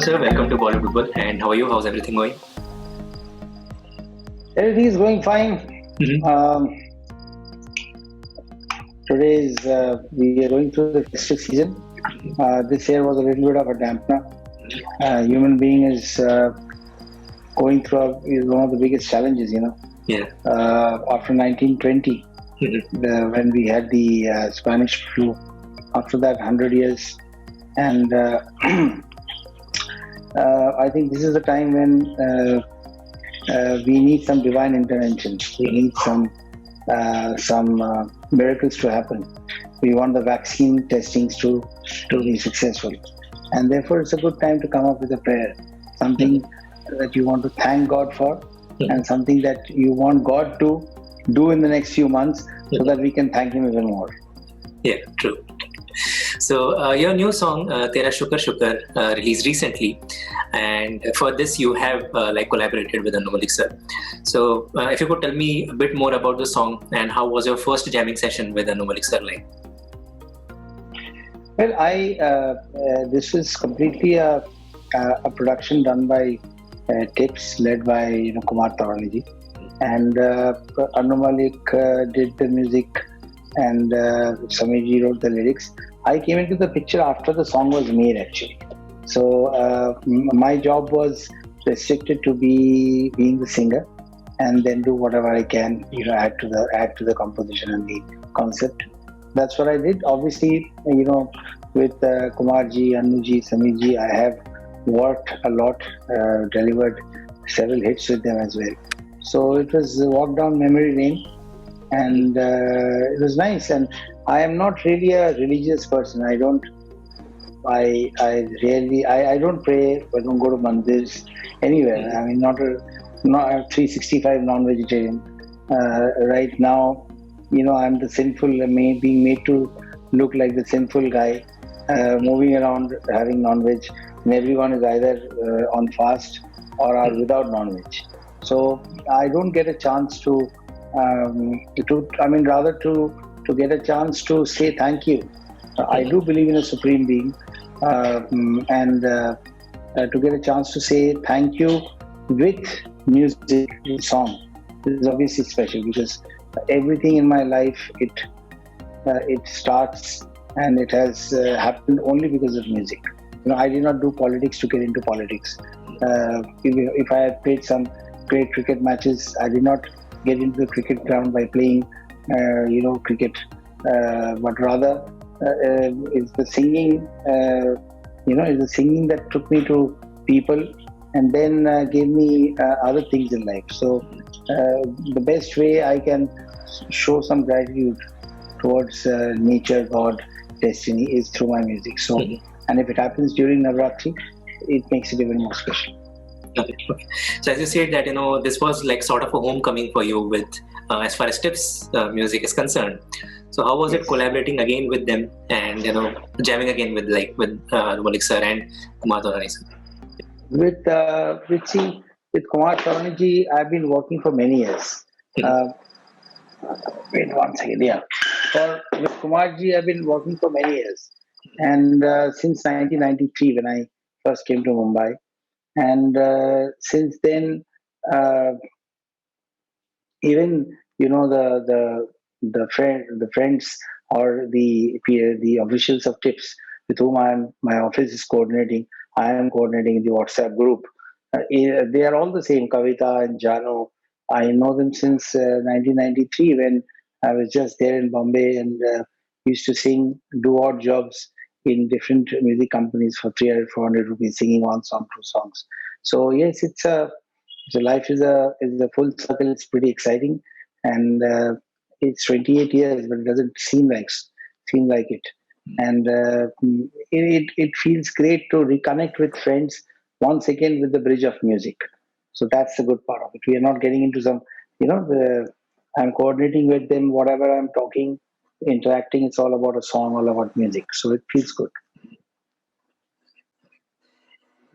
Sir, welcome to Bollywood Bubble. And how are you? How's everything going? Everything is going fine. Mm-hmm. Today is we are going through the festive season. This year was a little bit of a dampener. Human being is going through is one of the biggest challenges. Yeah. After 1920, when we had the Spanish flu. After that, 100 years, and I think this is the time when we need some divine intervention. We need some miracles to happen. We want the vaccine testings to be successful, and therefore it's a good time to come up with a prayer, something that you want to thank God for, and something that you want God to do in the next few months, so that we can thank Him even more. Yeah, true. So your new song Tera Shukr Shukr released recently, and for this you have collaborated with Anumal sir. So if you could tell me a bit more about the song and how was your first jamming session with Anumal sir like? Well, this is completely a production done by Tips, led by Kumar Taurani, and Anumalik did the music, and Sameerji wrote the lyrics. I came into the picture after the song was made, actually. So my job was restricted to being the singer, and then do whatever I can, add to the composition and the concept. That's what I did. Obviously, with Kumarji, Anuji, Sameerji, I have worked a lot, delivered several hits with them as well. So it was a walk down memory lane, and it was nice. And I am not really a religious person. I don't pray. I don't go to mandirs anywhere. I mean, not a 365 non-vegetarian. Right now, I'm the sinful, being made to look like the sinful guy, moving around having non-veg, and everyone is either on fast or are without non-veg. So I don't get a chance to get a chance to say thank you. I do believe in a supreme being, and to get a chance to say thank you with music, with song, is obviously special, because everything in my life, it starts and it has happened only because of music. I did not do politics to get into politics. If I had played some great cricket matches, I did not get into the cricket ground by playing cricket, but rather it's the singing that took me to people, and then gave me other things in life. So the best way I can show some gratitude towards nature, God, destiny, is through my music. So and if it happens during Navratri, it makes it even more special. Okay. So as you said that this was like sort of a homecoming for you with as far as Tips music is concerned. So how was it collaborating again with them and jamming again with Anumal sir and Kumar Taurani sir? With Kumar Taurani, I've been working for many years. Wait one second. Yeah, with Kumarji, I've been working for many years, and since 1993 when I first came to Mumbai. And since then, even the friends or the officials of Tips with whom my office is coordinating, I am coordinating the WhatsApp group. They are all the same. Kavita and Jano, I know them since 1993 when I was just there in Bombay, and used to do odd jobs in different music companies for 300, 400 rupees, singing one song, two songs. So yes, life is a full circle. It's pretty exciting, and it's 28 years, but it doesn't seem like it. And it feels great to reconnect with friends once again with the bridge of music. So that's the good part of it. We are not getting into some, I'm coordinating with them, whatever I'm talking, interacting, it's all about a song, all about music. So it feels good.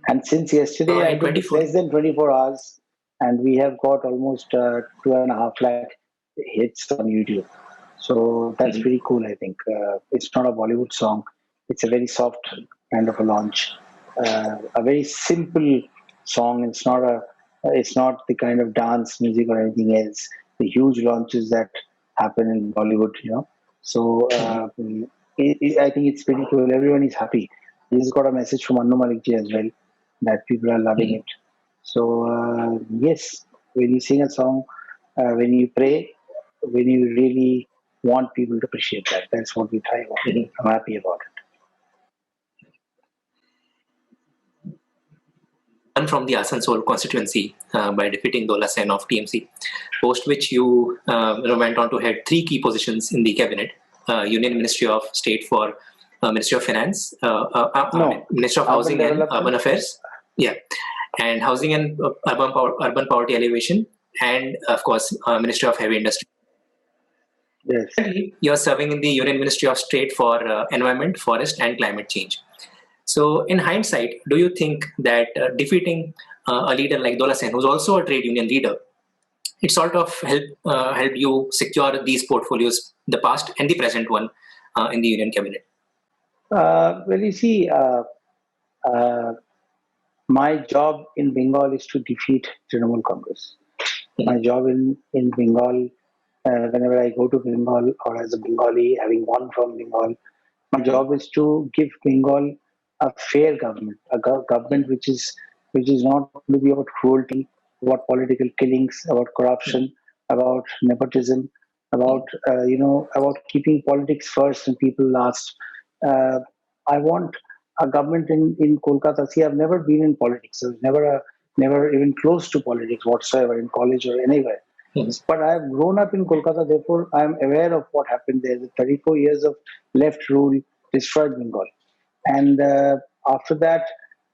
And since yesterday, I did less than 24 hours, and we have got almost 2.5 lakh hits on YouTube. So that's pretty cool, I think. It's not a Bollywood song. It's a very soft kind of a launch. a very simple song. It's not the kind of dance music or anything else. The huge launches that happen in Bollywood, So I think it's pretty cool. Everyone is happy. I just got a message from Annu Malikji as well that people are loving it. So yes, when you sing a song, when you pray, when you really want people to appreciate that, that's what we try about. I'm happy about it. From the Asansol constituency by defeating Dola Sen of TMC, post which you went on to head 3 key positions in the cabinet: Union Ministry of State for Ministry of Finance, Ministry of Housing and Urban Affairs, and Housing and Urban Poverty Alleviation, and of course Ministry of Heavy Industry. Yes. You're serving in the Union Ministry of State for Environment, Forest and Climate Change. So, in hindsight, do you think that defeating a leader like Dola Sen, who's also a trade union leader, it sort of helped you secure these portfolios, the past and the present one, in the union cabinet? Well, you see, my job in Bengal is to defeat Trinamool Congress. My job in Bengal, whenever I go to Bengal or as a Bengali, having won from Bengal, my job is to give Bengal a fair government, a government which is not going to be about cruelty, about political killings, about corruption, about nepotism, about about keeping politics first and people last. I want a government in Kolkata. See, I've never been in politics. I was never even close to politics whatsoever in college or anywhere. But I've grown up in Kolkata, therefore I'm aware of what happened there. The 34 years of left rule destroyed Bengal. And after that,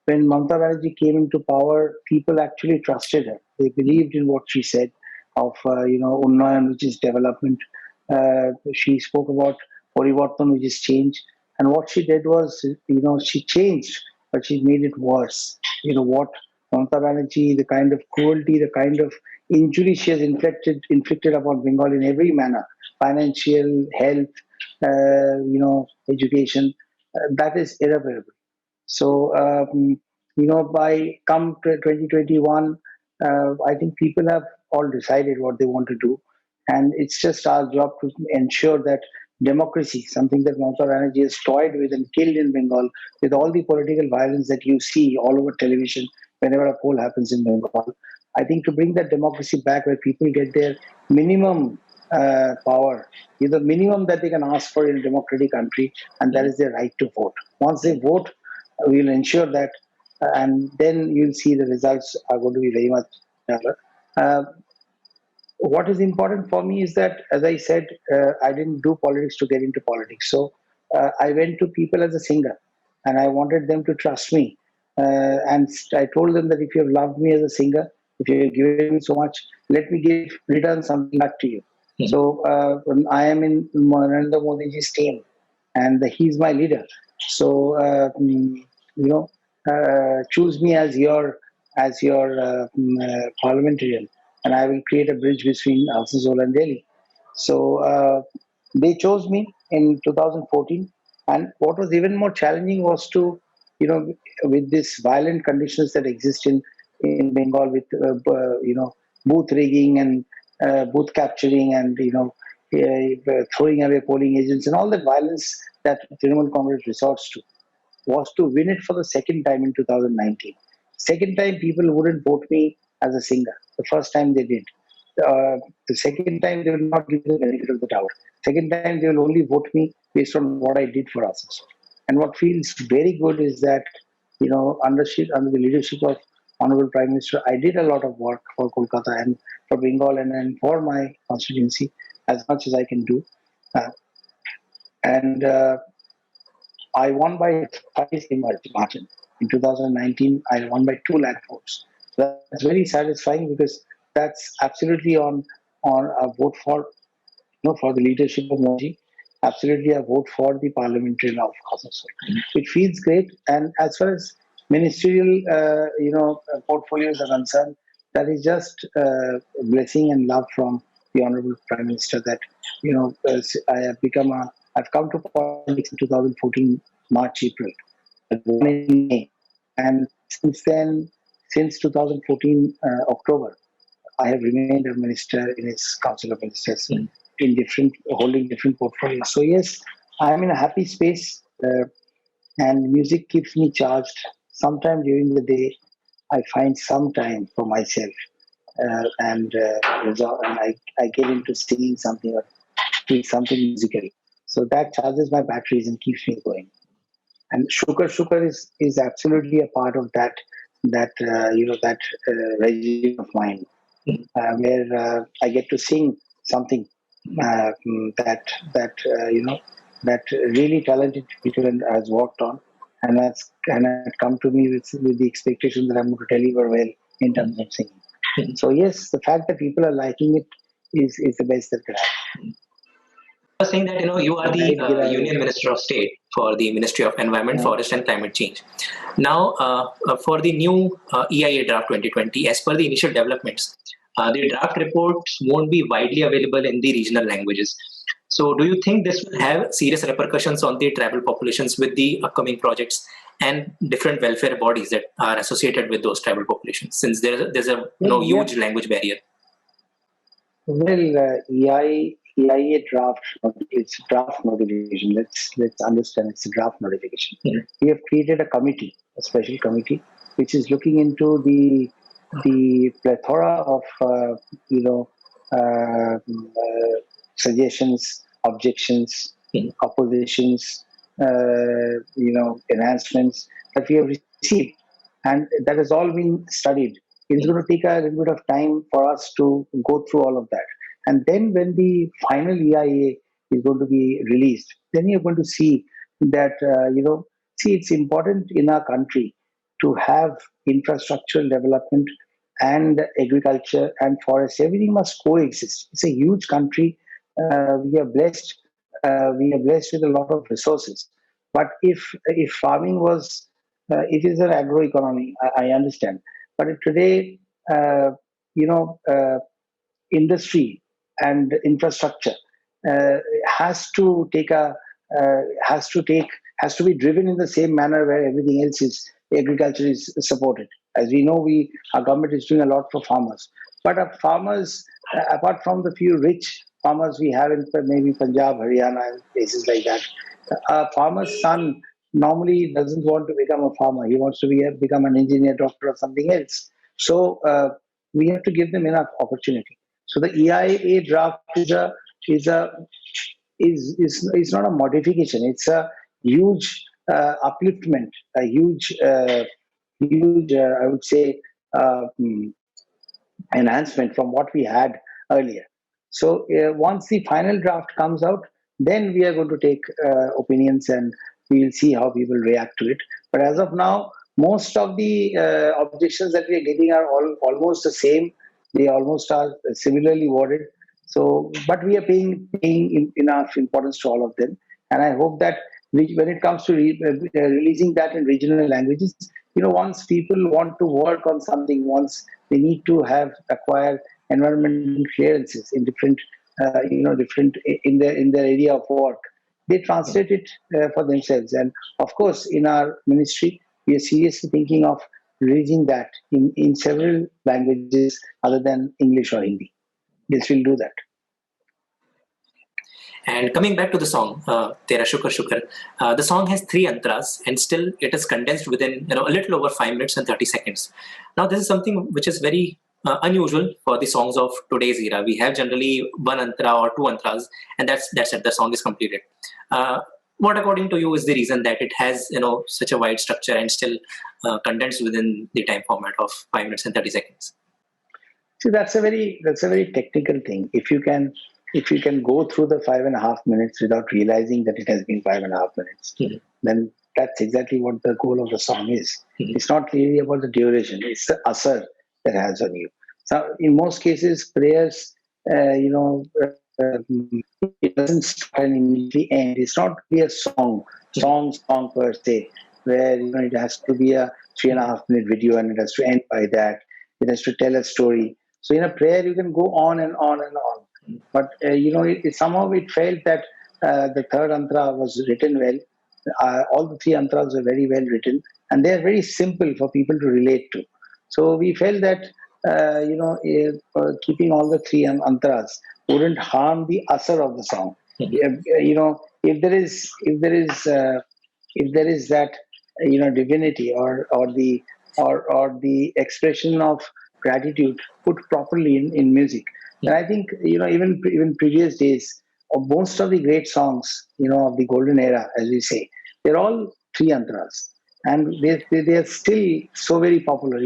when Mamata Banerjee came into power, people actually trusted her. They believed in what she said of, Unnayan, which is development. She spoke about Parivartan, which is change. And what she did was, she changed, but she made it worse. What Mamata Banerjee, the kind of cruelty, the kind of injury she has inflicted upon Bengal in every manner, financial, health, education, that is irreparable. So, by come to 2021, I think people have all decided what they want to do. And it's just our job to ensure that democracy, something that Mamata Banerjee has toyed with and killed in Bengal, with all the political violence that you see all over television whenever a poll happens in Bengal. I think to bring that democracy back where people get their minimum power, the minimum that they can ask for in a democratic country, and that is their right to vote. Once they vote, we'll ensure that, and then you'll see the results are going to be very much better. What is important for me is that, as I said, I didn't do politics to get into politics. So I went to people as a singer, and I wanted them to trust me. And I told them that if you have loved me as a singer, if you have given me so much, let me return something back to you. So I am in Narendra Modiji's team, and he's my leader. So choose me as your parliamentarian, and I will create a bridge between Asansol and Delhi. So they chose me in 2014, and what was even more challenging was to, with these violent conditions that exist in Bengal, with booth rigging and booth capturing and throwing away polling agents and all that violence that Trinamool Congress resorts to, was to win it for the second time in 2019. Second time, people wouldn't vote me as a singer. The first time they did. The second time, they will not give the benefit of the doubt. Second time, they will only vote me based on what I did for us. And what feels very good is that, under the leadership of Honorable Prime Minister, I did a lot of work for Kolkata and for Bengal and for my constituency, as much as I can do. And I won by 5 margin. In 2019, I won by 2 lakh votes. So that's very satisfying because that's absolutely on a vote for for the leadership of Modi. Absolutely a vote for the parliamentary of Asansol. It feels great. And as far as ministerial portfolios are concerned, that is just blessing and love from the Honorable Prime Minister that I have I've come to politics in 2014 March April. In May, And since then, since 2014 October, I have remained a minister in his Council of Ministers in holding different portfolios. So yes, I am in a happy space, and music keeps me charged. Sometime during the day, I find some time for myself, and I get into singing something or doing something musical. So that charges my batteries and keeps me going. And Shukar Shukar is absolutely a part of that regime of mine, where I get to sing something that really talented people has worked on, and had come to me with the expectation that I'm going to deliver well in terms of singing. So yes, the fact that people are liking it is the best that can happen. Was saying that you are the Union Minister of State for the Ministry of Environment, Forest and Climate Change. Now, for the new EIA draft 2020, as per the initial developments, the draft reports won't be widely available in the regional languages. So, do you think this will have serious repercussions on the tribal populations with the upcoming projects and different welfare bodies that are associated with those tribal populations, since there's a huge language barrier? Well, EIA draft, it's draft notification. Let's understand it's a draft notification. We have created a committee, a special committee, which is looking into the plethora of suggestions, objections, oppositions, enhancements that we have received, and that has all been studied. It's going to take a little bit of time for us to go through all of that. And then when the final EIA is going to be released, then you're going to see that, it's important in our country to have infrastructural development and agriculture and forest. Everything must coexist. It's a huge country. We are blessed. We are blessed with a lot of resources. But if farming was, it is an agroeconomy. I understand. But today, you know, uh, industry and infrastructure has to take a has to take has to be driven in the same manner where everything else is agriculture is supported. As we know, our government is doing a lot for farmers, but farmers, apart from the few rich farmers we have in maybe Punjab, Haryana, and places like that, a farmer's son normally doesn't want to become a farmer. He wants to become an engineer, doctor, or something else. So we have to give them enough opportunity. So the EIA draft is is not a modification. It's a huge upliftment, a huge I would say enhancement from what we had earlier. So once the final draft comes out, then we are going to take opinions and we will see how people react to it. But as of now, most of the objections that we are getting are almost the same. They almost are similarly worded. So, but we are paying enough importance to all of them, and I hope that when it comes to releasing that in regional languages, once people want to work on something, once they need to acquire environmental clearances in different in their area of work, they translate it for themselves. And of course, in our ministry, we are seriously thinking of releasing that in several languages other than English or Hindi. Yes, we'll do that. And coming back to the song, Tera Shukr Shukr, the song has 3 antras and still it is condensed within a little over 5 minutes and 30 seconds. Now, this is something which is very unusual for the songs of today's era. We have generally 1 antra or 2 antras, and that's it. The song is completed. What, according to you, is the reason that it has such a wide structure and still condensed within the time format of 5 minutes and 30 seconds? See, that's a very technical thing. If you can go through the 5.5 minutes without realizing that it has been 5.5 minutes, then that's exactly what the goal of the song is. It's not really about the duration; it's the asar that has on you. So, in most cases, prayers, it doesn't start and immediately end. It's not really a song per se, where it has to be a 3.5 minute video and it has to end by that. It has to tell a story. So in a prayer, you can go on and on and on. But somehow it felt that the third antra was written well, All the three antras were very well written, and they are very simple for people to relate to. So we felt that keeping all the three antras wouldn't harm the asar of the song. If there is that divinity or the expression of gratitude put properly in music, then I think even previous days, of most of the great songs of the golden era, as we say, they're all three antras, and they are still so very popular.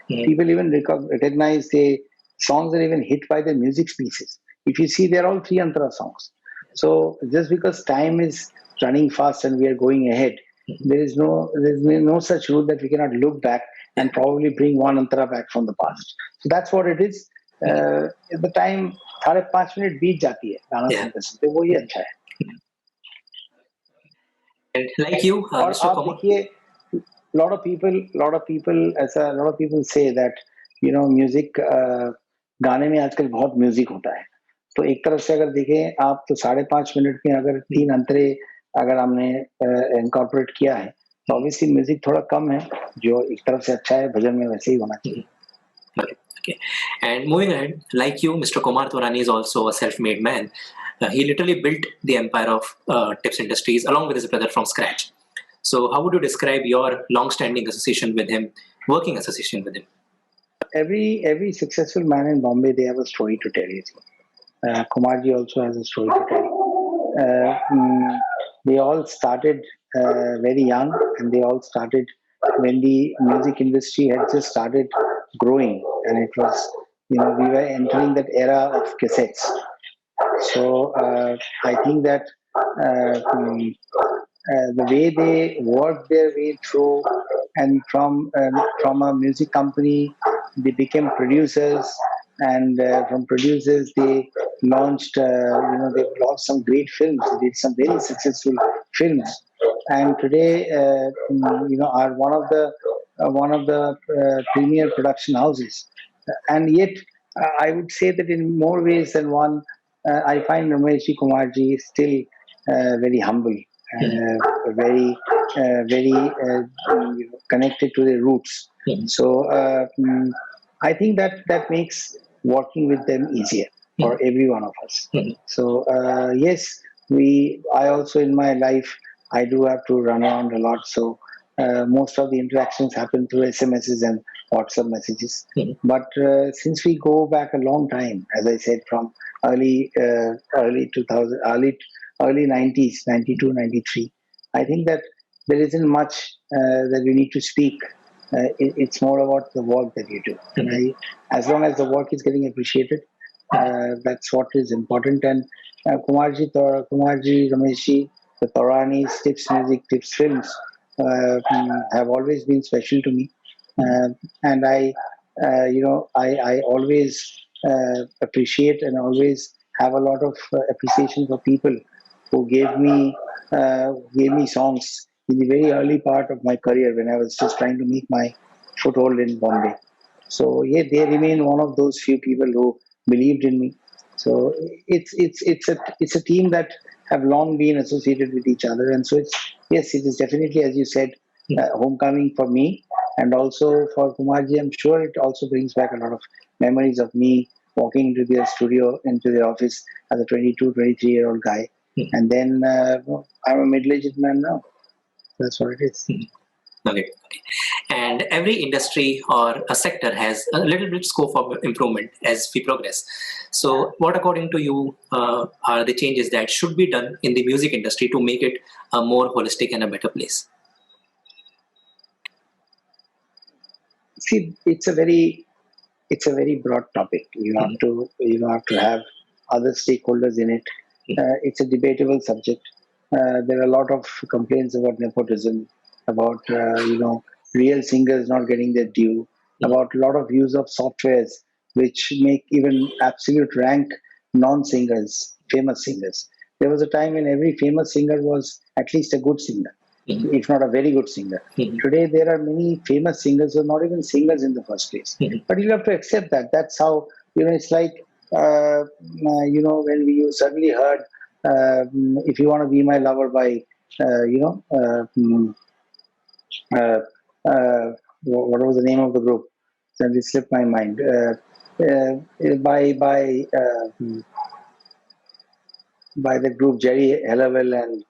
People even recognize the songs are even hit by the music pieces. If you see, they're all three antara songs. So just because time is running fast and we are going ahead, there's no such rule that we cannot look back and probably bring one antara back from the past. So that's what it is. The time 5.5 minute बीत जाती है गाना सुनते सुनते, वो ही अच्छा है. And like you, और Mr. आप Kumar, देखिए, lot of people say that music, गाने में आजकल बहुत म्यूजिक होता है. तो एक तरफ से अगर देखें आप, तो 5.5 मिनट में अगर 3 अंतरे अगर हमने इनकॉर्पोरेट किया है, तो ऑब्वियसली म्यूजिक थोड़ा कम है, जो एक तरफ से अच्छा है. भजन में वैसे ही होना चाहिए. Okay. And moving ahead, like you, Mr. Kumar Taurani is also a self-made man. He literally built the empire of tips industries along with his brother from scratch. So how would you describe your long-standing association with him, working association with him? Every successful man in Bombay, they have a story to tell. Kumarji also has a story to tell. They all started very young, and they all started when the music industry had just started growing, and it was, we were entering that era of cassettes. So I think that the way they worked their way through, and from a music company, they became producers, and from producers they launched, they launched some great films. They did some very successful films, and today, are one of the premier production houses. And yet, I would say that in more ways than one, I find Rameshji Kumarji still very humble, very connected to the roots. So I think that makes working with them easier for every one of us. So yes, I also in my life, I do have to run around a lot. So most of the interactions happen through SMSs and WhatsApp messages. But since we go back a long time, as I said, from early 2000, early 90s, 92, 93, I think that there isn't much that we need to speak. It's more about the work that you do. And as long as the work is getting appreciated, that's what is important. And Kumarji, Rameshji, the Tauranis, Tips Music, Tips Films have always been special to me. And I always appreciate and always have a lot of appreciation for people who gave me songs in the very early part of my career when I was just trying to make my foothold in Bombay. So yeah, they remain one of those few people who believed in me. So it's a team that have long been associated with each other, and so it is definitely, as you said, homecoming for me, and also for Kumarji. I'm sure it also brings back a lot of memories of me walking into their studio, into their office as a 22, 23-year-old guy, and then I'm a middle-aged man now. That's what it is. Okay. And every industry or a sector has a little bit scope of improvement as we progress. So what, according to you, are the changes that should be done in the music industry to make it a more holistic and a better place? See, it's a very broad topic. You have to have other stakeholders in it. It's a debatable subject. There are a lot of complaints about nepotism, about real singers not getting their due, about a lot of use of softwares which make even absolute rank non-singers famous singers. There was a time when every famous singer was at least a good singer, if not a very good singer. Today there are many famous singers who are not even singers in the first place. But you have to accept that. That's how, it's like, when you suddenly heard If You Want to Be My Lover by you know, uh, what was the name of the group? Suddenly slipped my mind. By the group Jerry Halliwell and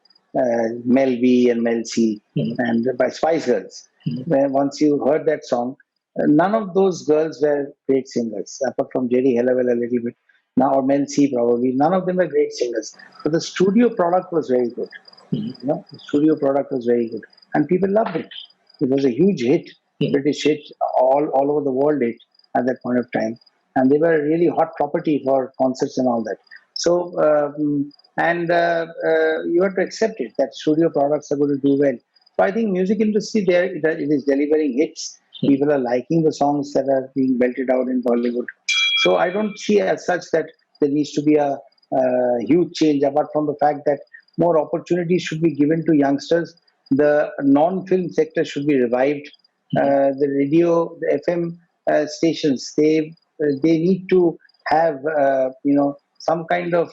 Mel B and Mel C, and by Spice Girls. Where once you heard that song, none of those girls were great singers, apart from Jerry Halliwell a little bit. Now, or Mel C probably. None of them were great singers. But the studio product was very good. The studio product was very good, and people loved it. It was a huge hit, British hit, all over the world hit at that point of time, and they were a really hot property for concerts and all that. So, and you have to accept it that studio products are going to do well. So I think music industry there it is delivering hits. People are liking the songs that are being belted out in Bollywood. So I don't see as such that there needs to be a huge change, apart from the fact that more opportunities should be given to youngsters. The non-film sector should be revived. The radio, the FM stations, they need to have some kind of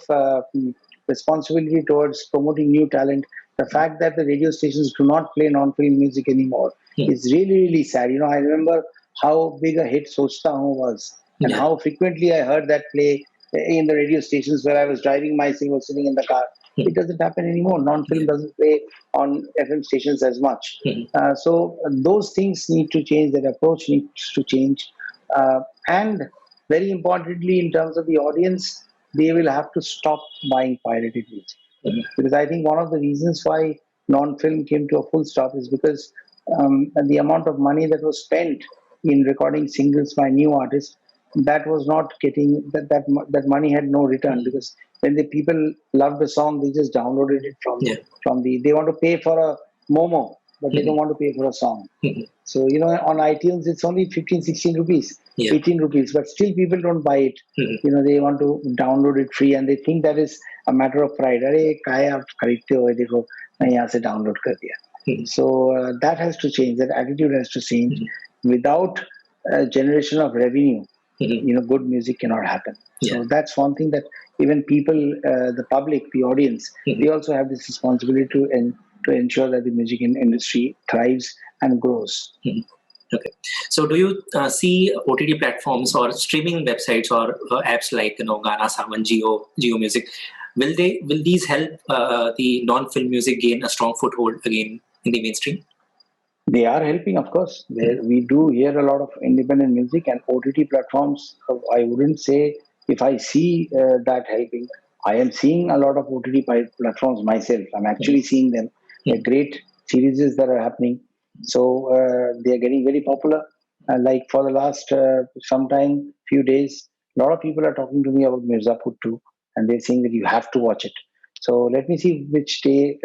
responsibility towards promoting new talent. The fact that the radio stations do not play non-film music anymore is really really sad. I remember how big a hit Sochta Hu was, and how frequently I heard that play in the radio stations where I was driving myself or sitting in the car. It doesn't happen anymore. Non-film doesn't play on FM stations as much. So those things need to change. That approach needs to change. And very importantly, in terms of the audience, they will have to stop buying pirated music. Because I think one of the reasons why non-film came to a full stop is because the amount of money that was spent in recording singles by new artists, that was not getting that money had no return, because when the people loved the song, they just downloaded it from the they want to pay for a momo, but they don't want to pay for a song. So on iTunes it's only 15, 16 rupees, 18 rupees, but still people don't buy it. They want to download it free, and they think that is a matter of pride. अरे काय आप खरीदते हो देखो मैं यहाँ से download कर दिया. So that has to change. That attitude has to change. Without generation of revenue, good music cannot happen. So that's one thing that even people, the public, the audience, they also have this responsibility to ensure that the music industry thrives and grows. Okay. So do you see OTT platforms or streaming websites or apps like Gaana, Savan, Geo Music, will these help the non-film music gain a strong foothold again in the mainstream? They are helping, of course. We do hear a lot of independent music, and OTT platforms. I wouldn't say if I see that helping. I am seeing a lot of OTT platforms myself. I'm actually seeing them. They're great series that are happening. So they are getting very popular. Like for the last few days, a lot of people are talking to me about Mirzapur too, and they're saying that you have to watch it. So let me see which day,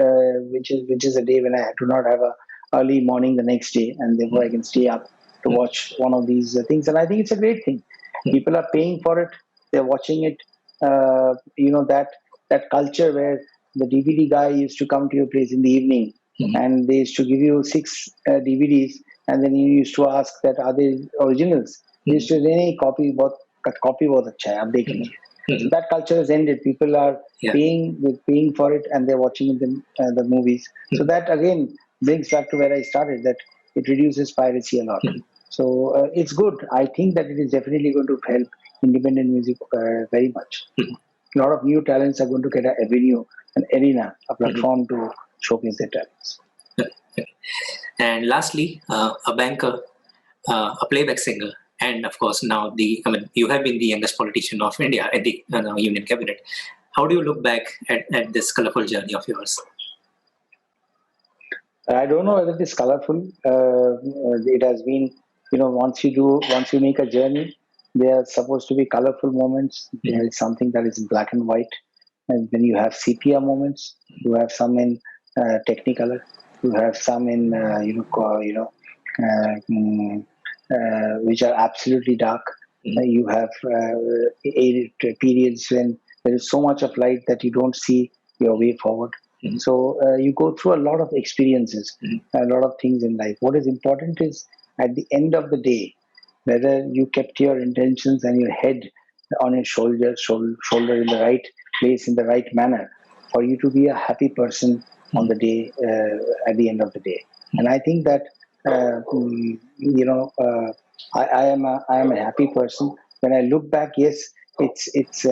which is a day when I do not have a early morning the next day, and therefore I can stay up to watch one of these things. And I think it's a great thing. People are paying for it; they're watching it. That culture where the DVD guy used to come to your place in the evening, and they used to give you 6 DVDs, and then you used to ask that are they originals. They used to say, copy बहुत अच्छा है, आप देख लीजिए. So that culture has ended. People are paying for it, and they're watching the movies. So that again brings back to where I started, that it reduces piracy a lot. So it's good. I think that it is definitely going to help independent music very much. A lot of new talents are going to get an avenue, an arena, a platform to showcase their talents. And lastly, a banker, a playback singer, and of course now you have been the youngest politician of India at the Union Cabinet. How do you look back at this colorful journey of yours? I don't know whether it is colorful. It has been, once you make a journey, there are supposed to be colorful moments. There is something that is black and white, and then you have sepia moments. You have some in Technicolor. You have some in which are absolutely dark. You have periods when there is so much of light that you don't see your way forward. So you go through a lot of experiences, a lot of things in life. What is important is at the end of the day, whether you kept your intentions and your head on your shoulder in the right place, in the right manner, for you to be a happy person on the day, at the end of the day. And I think that I am a happy person. When I look back, yes, it's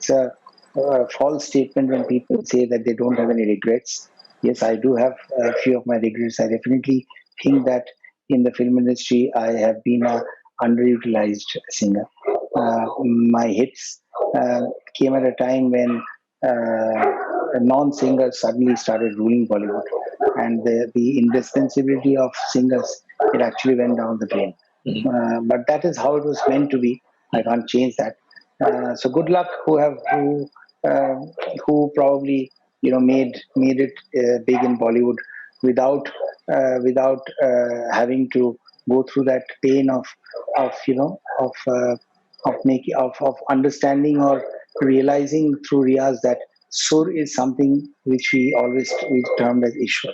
a false statement when people say that they don't have any regrets. Yes, I do have a few of my regrets. I definitely think that in the film industry, I have been a underutilized singer. My hits came at a time when non-singers suddenly started ruling Bollywood, and the indispensability of singers, it actually went down the drain. But that is how it was meant to be. I can't change that. So good luck uh, who probably made it big in Bollywood without having to go through that pain of you know of making of understanding or realizing through Riyaz that sur is something which we termed as Ishwar.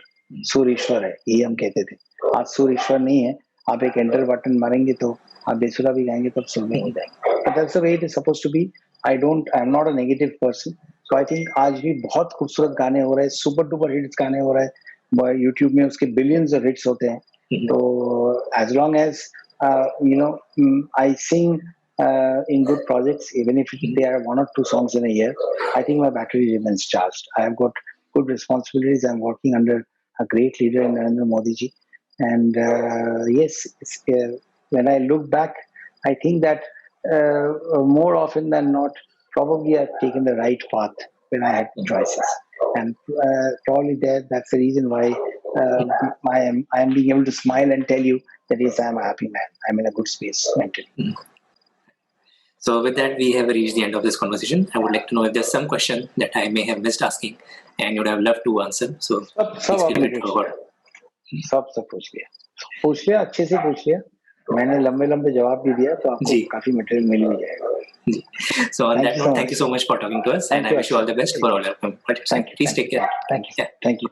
सुर ईश्वर है, यही हम कहते थे. आज सुर ईश्वर नहीं है. आप एक एंटर बटन मारेंगे तो आप बेसुरा भी गाएंगे तो सुर में हो जाएंगे. But that's the way it is supposed to be. I'm not a negative person. So I think आज भी बहुत खूबसूरत गाने हो रहे हैं, सुपर डुपर हिट्स गाने हो रहे हैं. यूट्यूब में उसके बिलियंस ऑफ हिट्स होते हैं. तो as long as I sing in good projects, even if there are 1 or 2 songs in a year, I think my battery remains charged. I have got good responsibilities. I'm working under a great leader in Narendra Modi ji. And yes, when I look back, I think that more often than not, probably I've taken the right path when I had choices. And probably that's the reason why I am being able to smile and tell you that yes, I'm a happy man. I'm in a good space mentally. So with that, we have reached the end of this conversation. I would like to know if there's some question that I may have missed asking and you would have loved to answer. So सब पूछ लिया अच्छे से पूछ लिया. मैंने लंबे जवाब भी दिया तो आपको काफी मटेरियल मिल भी जाएगा. So on that note, thank you so much for talking to us, and I wish you all the best for all your projects. Please take care. Thank you.